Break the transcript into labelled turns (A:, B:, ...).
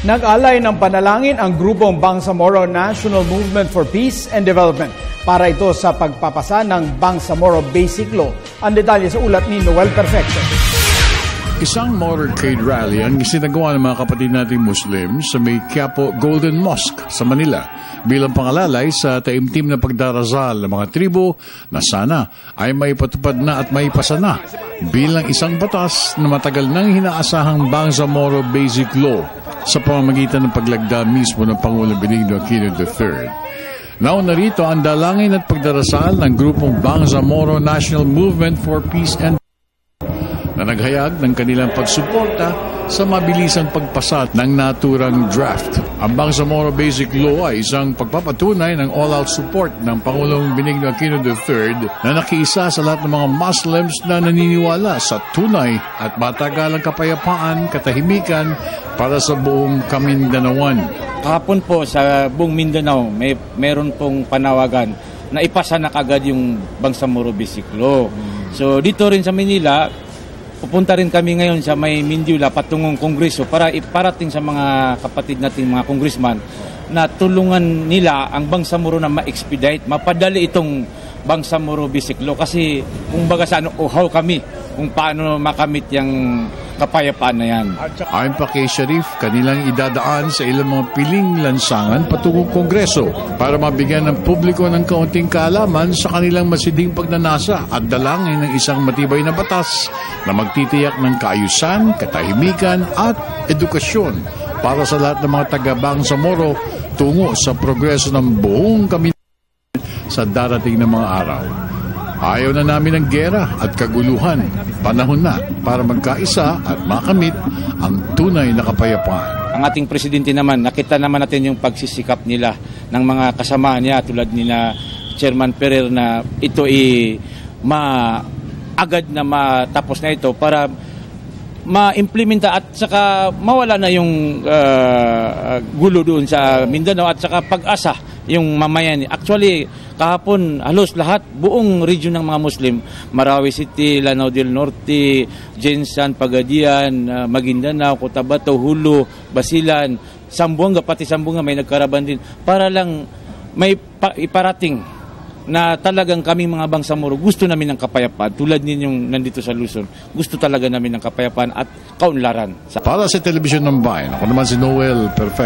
A: Nag-alay ng panalangin ang grupong Bangsamoro National Movement for Peace and Development para ito sa pagpapasa ng Bangsamoro Basic Law. Ang detalye sa ulat ni Noel Perfecto.
B: Isang motorcade rally ang isinagawa ng mga kapatid nating Muslim sa may Quiapo Golden Mosque sa Manila bilang pangalalay sa taimtim na pagdarasal ng mga tribo na sana ay maipatupad na at maipasa na bilang isang batas na matagal nang hinaasahang Bangsamoro Basic Law sa pamamagitan ng paglagda mismo ng Pangulong Benigno Aquino III. Nauna rito ang dalangin at pagdarasal ng grupong Bangsamoro National Movement for Peace and na naghayag ng kanilang pagsuporta sa mabilisang pagpasa ng naturang draft. Ang Bangsamoro Basic Law ay isang pagpapatunay ng all-out support ng Pangulong Benigno Aquino III na nakiisa sa lahat ng mga Muslims na naniniwala sa tunay at matagalang kapayapaan, katahimikan para sa buong Kamindanaoan.
C: Kahapon po sa buong Mindanao, meron pong panawagan na ipasa na kagad yung Bangsamoro Basic Law. So dito rin sa Manila, pupunta rin kami ngayon sa may Mindula patungong Kongreso para iparating sa mga kapatid natin mga congressman na tulungan nila ang Bangsamoro na ma-expedite, mapadali itong Bangsamoro Basic Law kasi kung baga sa uhaw kami kung paano makamit yung kapayapaan na yan.
B: Ayon pa kay Sharif, kanilang idadaan sa ilang mga piling lansangan patungong Kongreso para mabigyan ng publiko ng kaunting kaalaman sa kanilang masiding pagnanasa at dalangin ng isang matibay na batas na magtitiyak ng kaayusan, katahimikan at edukasyon para sa lahat ng mga taga-Bangsamoro tungo sa progreso ng buong Kamindanaoan sa darating na mga araw. Ayaw na namin ng gera at kaguluhan. Panahon na para magkaisa at makamit ang tunay na kapayapaan.
C: Ang ating presidente naman, nakita naman natin yung pagsisikap nila ng mga kasama niya tulad nila Chairman Ferrer na ito agad na matapos na ito para ma-implementa at saka mawala na yung gulo doon sa Mindanao at saka pag-asa yung mamayan. Actually, kahapon halos lahat, buong region ng mga Muslim, Marawi City, Lanao del Norte, Jensan, Pagadian, Maguindanao, Cotabato, Hulu, Basilan, Zamboanga, pati Zamboanga may nagkaraban din para lang may iparating na talagang kaming mga Bangsamoro gusto namin ng kapayapaan tulad ninyong nandito sa Luzon. Gusto talaga namin ng kapayapaan at kaunlaran.
B: Para sa Telebisyon ng Bayan, ako naman si Noel Perfecto.